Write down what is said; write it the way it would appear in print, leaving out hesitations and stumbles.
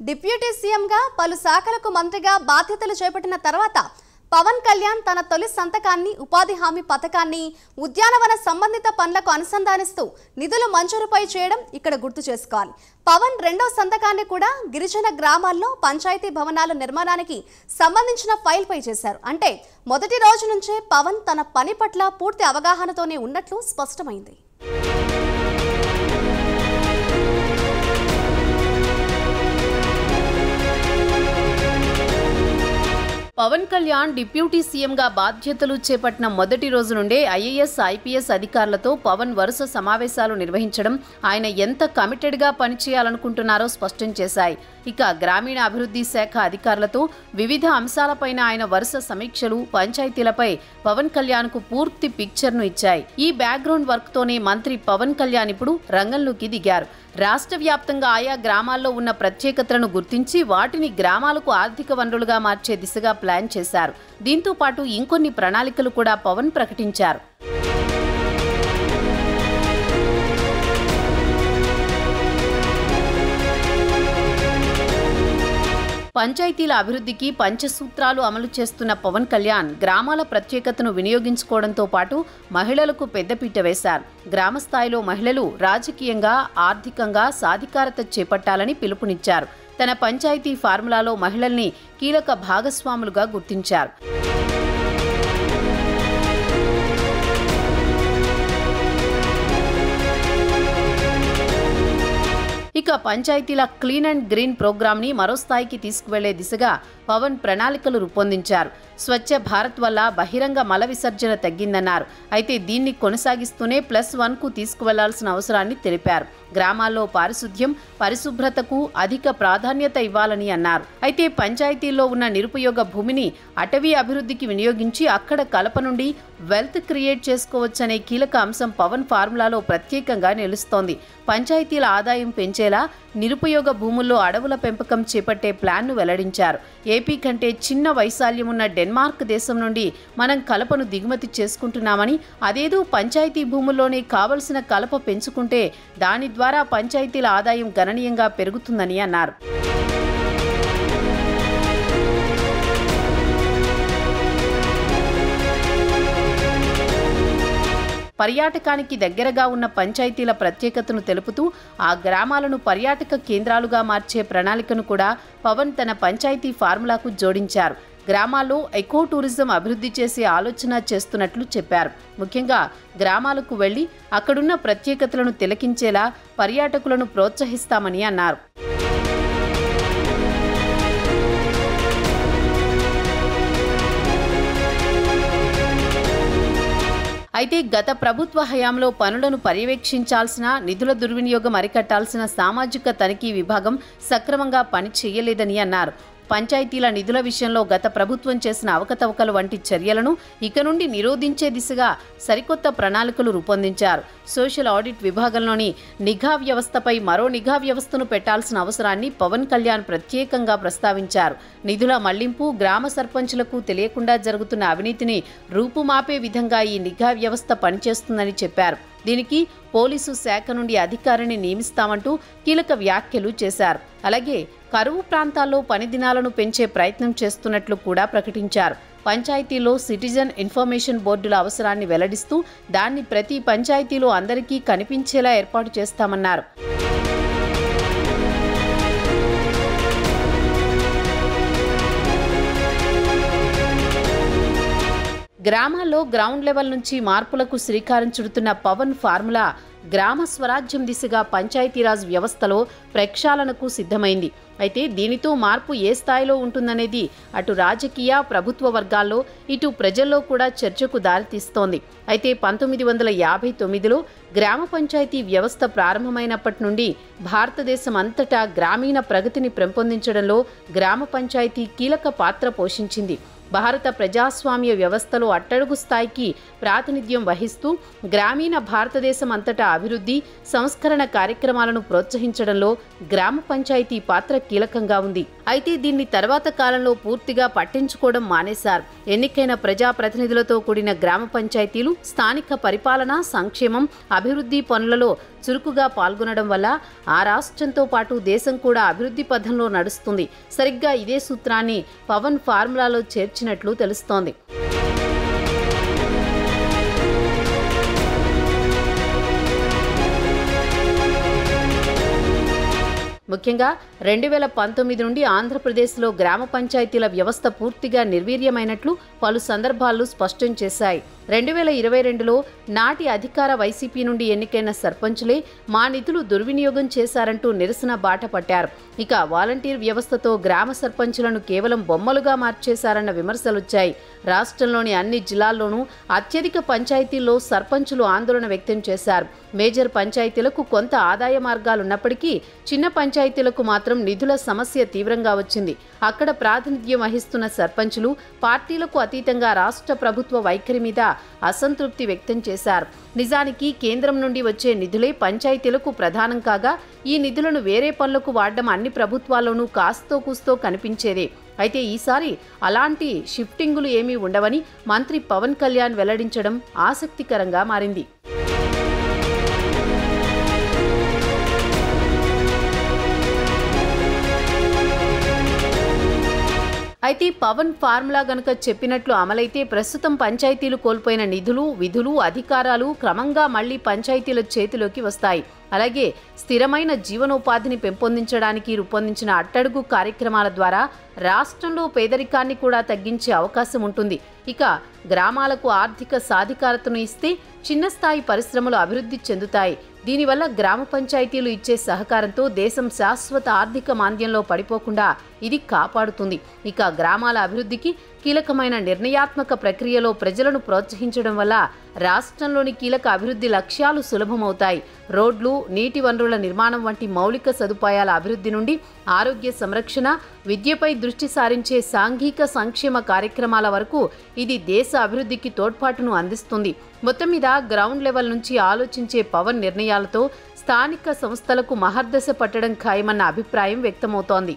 Deputy సీఎంగా పలు శాఖలకు మంత్రిగా బాధ్యతలు చేపట్టిన తర్వాత పవన్ కళ్యాణ్ తన తొలి సంతకాన్ని ఉపాధి హామీ పథకాన్ని ఉద్యానవన సంబంధిత పనులకు అనుసంధానిస్తూ నిధులు మంజూరుపై చేయడం ఇక్కడ గుర్తు చేసుకోవాలి. పవన్ రెండో సంతకాన్ని కూడా గిరిజన గ్రామాల్లో పంచాయతీ భవనాల నిర్మాణానికి సంబంధించిన ఫైల్ పై చేశారు. అంటే మొదటి రోజు నుంచే పవన్ తన పని పట్ల పూర్తి అవగాహనతోనే ఉన్నట్లు స్పష్టమైంది. పవన్ కళ్యాణ్ డిప్యూటీ సీఎంగా బాధ్యతలు చేపట్టిన మొదటి రోజు నుండే ఐఏఎస్, ఐపీఎస్ అధికారులతో పవన్ వరుస సమావేశాలు నిర్వహించడం ఆయన ఎంత కమిటెడ్గా పనిచేయాలనుకుంటున్నారో స్పష్టం చేశాయి. ఇక గ్రామీణ అభివృద్ధి శాఖ అధికారులతో వివిధ అంశాలపైన ఆయన వరుస సమీక్షలు పంచాయతీలపై పవన్ కళ్యాణ్కు పూర్తి పిక్చర్ను ఇచ్చాయి. ఈ బ్యాక్గ్రౌండ్ వర్క్తోనే మంత్రి పవన్ కళ్యాణ్ ఇప్పుడు రంగంలోకి దిగారు. రాష్ట్ర వ్యాప్తంగా ఆయా గ్రామాల్లో ఉన్న ప్రత్యేకతలను గుర్తించి వాటిని గ్రామాలకు ఆర్థిక వనరులుగా మార్చే దిశగా ప్లాన్ చేశారు. దీంతో పాటు ఇంకొన్ని ప్రణాళికలు కూడా పవన్ ప్రకటించారు. పంచాయతీల అభివృద్ధికి పంచసూత్రాలు అమలు చేస్తున్న పవన్ కళ్యాణ్ గ్రామాల ప్రత్యేకతను వినియోగించుకోవడంతో పాటు మహిళలకు పెద్దపీట వేశారు. గ్రామ స్థాయిలో మహిళలు రాజకీయంగా, ఆర్థికంగా సాధికారత చేపట్టాలని పిలుపునిచ్చారు. తన పంచాయతీ ఫార్ములాలో మహిళల్ని కీలక భాగస్వాములుగా గుర్తించారు. ఇక పంచాయతీల క్లీన్ అండ్ గ్రీన్ ప్రోగ్రామ్ ని మరో స్థాయికి తీసుకువెళ్లే దిశగా పవన్ ప్రణాళికలు రూపొందించారు. స్వచ్ఛ భారత్ వల్ల బహిరంగ మల విసర్జన తగ్గిందన్నారు. అయితే దీన్ని కొనసాగిస్తూనే +1కు తీసుకువెళ్లాల్సిన అవసరాన్ని తెలిపారు. గ్రామాల్లో పారిశుద్ధ్యం, పరిశుభ్రతకు అధిక ప్రాధాన్యత ఇవ్వాలని అన్నారు. అయితే పంచాయతీల్లో ఉన్న నిరుపయోగ భూమిని అటవీ అభివృద్ధికి వినియోగించి అక్కడ కలప నుండి వెల్త్ క్రియేట్ చేసుకోవచ్చనే కీలక అంశం పవన్ ఫార్ములాలో ప్రత్యేకంగా నిలుస్తోంది. పంచాయతీల ఆదాయం పెంచేలా నిరుపయోగ భూముల్లో అడవుల పెంపకం చేపట్టే ప్లాన్ను వెల్లడించారు. ఏపీ కంటే చిన్న వైశాల్యం ఉన్న డెన్మార్క్ దేశం నుండి మనం కలపను దిగుమతి చేసుకుంటున్నామని, అదేదో పంచాయతీ భూముల్లోనే కావలసిన కలప పెంచుకుంటే దాని ద్వారా పంచాయతీల ఆదాయం గణనీయంగా పెరుగుతుందని అన్నారు. పర్యాటకానికి దగ్గరగా ఉన్న పంచాయతీల ప్రత్యేకతను తెలుపుతూ ఆ గ్రామాలను పర్యాటక కేంద్రాలుగా మార్చే ప్రణాళికను కూడా పవన్ తన పంచాయతీ ఫార్ములాకు జోడించారు. గ్రామాల్లో ఎకో టూరిజం అభివృద్ధి చేసే ఆలోచన చేస్తున్నట్లు చెప్పారు. ముఖ్యంగా గ్రామాలకు వెళ్లి అక్కడున్న ప్రత్యేకతలను తిలకించేలా పర్యాటకులను ప్రోత్సహిస్తామని అన్నారు. అయితే గత ప్రభుత్వ హయాంలో పనులను పర్యవేక్షించాల్సిన, నిధుల దుర్వినియోగం అరికట్టాల్సిన సామాజిక తనిఖీ విభాగం సక్రమంగా పనిచేయలేదని అన్నారు. పంచాయతీల నిధుల విషయంలో గత ప్రభుత్వం చేసిన అవకతవకలు వంటి చర్యలను ఇక నుండి నిరోధించే దిశగా సరికొత్త ప్రణాళికలు రూపొందించారు. సోషల్ ఆడిట్ విభాగంలోని నిఘా వ్యవస్థపై మరో నిఘా వ్యవస్థను పెట్టాల్సిన అవసరాన్ని పవన్ కళ్యాణ్ ప్రత్యేకంగా ప్రస్తావించారు. నిధుల మళ్లింపు, గ్రామ సర్పంచులకు తెలియకుండా జరుగుతున్న అవినీతిని రూపుమాపే విధంగా ఈ నిఘా వ్యవస్థ పనిచేస్తుందని చెప్పారు. దీనికి పోలీసు శాఖ నుండి అధికారిని నియమిస్తామంటూ కీలక వ్యాఖ్యలు చేశారు. అలాగే కరువు ప్రాంతాల్లో పని దినాలను పెంచే ప్రయత్నం చేస్తున్నట్లు కూడా ప్రకటించారు. పంచాయతీలో సిటిజన్ ఇన్ఫర్మేషన్ బోర్డుల అవసరాన్ని వెల్లడిస్తూ దాన్ని ప్రతి పంచాయతీలో అందరికీ కనిపించేలా ఏర్పాటు చేస్తామన్నారు. గ్రామాల్లో గ్రౌండ్ లెవెల్ నుంచి మార్పులకు శ్రీకారం చుడుతున్న పవన్ ఫార్ములా గ్రామ స్వరాజ్యం దిశగా పంచాయతీరాజ్ వ్యవస్థలో ప్రక్షాళనకు సిద్ధమైంది. అయితే దీనితో మార్పు ఏ స్థాయిలో ఉంటుందనేది అటు రాజకీయ, ప్రభుత్వ వర్గాల్లో, ఇటు ప్రజల్లో కూడా చర్చకు దారితీస్తోంది. అయితే 1959లో గ్రామ పంచాయతీ వ్యవస్థ ప్రారంభమైనప్పటి నుండి భారతదేశం అంతటా గ్రామీణ ప్రగతిని పెంపొందించడంలో గ్రామ పంచాయతీ కీలక పాత్ర పోషించింది. భారత ప్రజాస్వామ్య వ్యవస్థలో అట్టడుగు స్థాయికి ప్రాతినిధ్యం వహిస్తూ గ్రామీణ భారతదేశం అంతటా అభివృద్ధి సంస్కరణ కార్యక్రమాలను ప్రోత్సహించడంలో గ్రామ పంచాయతీ పాత్ర కీలకంగా ఉంది. అయితే దీన్ని తర్వాత కాలంలో పూర్తిగా పట్టించుకోవడం మానేశారు. ఎన్నికైన ప్రజాప్రతినిధులతో కూడిన గ్రామ పంచాయతీలు స్థానిక పరిపాలన, సంక్షేమం, అభివృద్ధి పనులలో చురుకుగా పాల్గొనడం వల్ల ఆ రాష్ట్రంతో పాటు దేశం కూడా అభివృద్ధి పథంలో నడుస్తుంది. సరిగ్గా ఇదే సూత్రాన్ని పవన్ ఫార్ములాలో చేర్చినట్లు తెలుస్తోంది. ముఖ్యంగా 2019 నుండి ఆంధ్రప్రదేశ్లో గ్రామ పంచాయతీల వ్యవస్థ పూర్తిగా నిర్వీర్యమైనట్లు పలు సందర్భాల్లో స్పష్టం చేశాయి. 2022లో నాటి అధికార వైసీపీ నుండి ఎన్నికైన సర్పంచులే మా నిధులు దుర్వినియోగం చేశారంటూ నిరసన బాట పట్టారు. ఇక వాలంటీర్ వ్యవస్థతో గ్రామ సర్పంచులను కేవలం బొమ్మలుగా మార్చేశారన్న విమర్శలొచ్చాయి. రాష్ట్రంలోని అన్ని జిల్లాల్లోనూ అత్యధిక పంచాయతీల్లో సర్పంచులు ఆందోళన వ్యక్తం చేశారు. మేజర్ పంచాయతీలకు కొంత ఆదాయ మార్గాలున్నప్పటికీ చిన్న పంచాయతీలకు మాత్రం నిధుల సమస్య తీవ్రంగా వచ్చింది. అక్కడ ప్రాతినిధ్యం వహిస్తున్న సర్పంచులు పార్టీలకు అతీతంగా రాష్ట్ర ప్రభుత్వ వైఖరి మీద అసంతృప్తి వ్యక్తం చేశారు. నిజానికి కేంద్రం నుండి వచ్చే నిధులే పంచాయతీలకు ప్రధానం కాగా ఈ నిధులను వేరే పనులకు వాడడం అన్ని ప్రభుత్వాల్లోనూ కాస్తో కూస్తో కనిపించేదే. అయితే ఈసారి అలాంటి షిఫ్టింగులు ఏమీ ఉండవని మంత్రి పవన్ కళ్యాణ్ వెల్లడించడం ఆసక్తికరంగా మారింది. అయితే పవన్ ఫార్ములా గనుక చెప్పినట్లు అమలైతే ప్రస్తుతం పంచాయతీలు కోల్పోయిన నిధులు, విధులు, అధికారాలు క్రమంగా మళ్లీ పంచాయతీల చేతిలోకి వస్తాయి. అలాగే స్థిరమైన జీవనోపాధిని పెంపొందించడానికి రూపొందించిన అట్టడుగు కార్యక్రమాల ద్వారా రాష్ట్రంలో పేదరికాన్ని కూడా తగ్గించే అవకాశం ఉంటుంది. ఇక గ్రామాలకు ఆర్థిక సాధికారతను ఇస్తే చిన్న స్థాయి పరిశ్రమలు అభివృద్ధి చెందుతాయి. దీనివల్ల గ్రామ పంచాయతీలు ఇచ్చే సహకారంతో దేశం శాశ్వత ఆర్థిక మాంద్యంలో పడిపోకుండా ఇది కాపాడుతుంది. ఇక గ్రామాల అభివృద్ధికి కీలకమైన నిర్ణయాత్మక ప్రక్రియలో ప్రజలను ప్రోత్సహించడం వల్ల రాష్ట్రంలోని కీలక అభివృద్ధి లక్ష్యాలు సులభమవుతాయి. రోడ్లు, నీటి వనరుల నిర్మాణం వంటి మౌలిక సదుపాయాల అభివృద్ధి నుండి ఆరోగ్య సంరక్షణ, విద్యపై దృష్టి సారించే సాంఘిక సంక్షేమ కార్యక్రమాల వరకు ఇది దేశ అభివృద్ధికి తోడ్పాటును అందిస్తుంది. మొత్తం మీద గ్రౌండ్ లెవెల్ నుంచి ఆలోచించే పవన్ నిర్ణయాలతో స్థానిక సంస్థలకు మహర్దశ పట్టడం ఖాయమన్న అభిప్రాయం వ్యక్తమవుతోంది.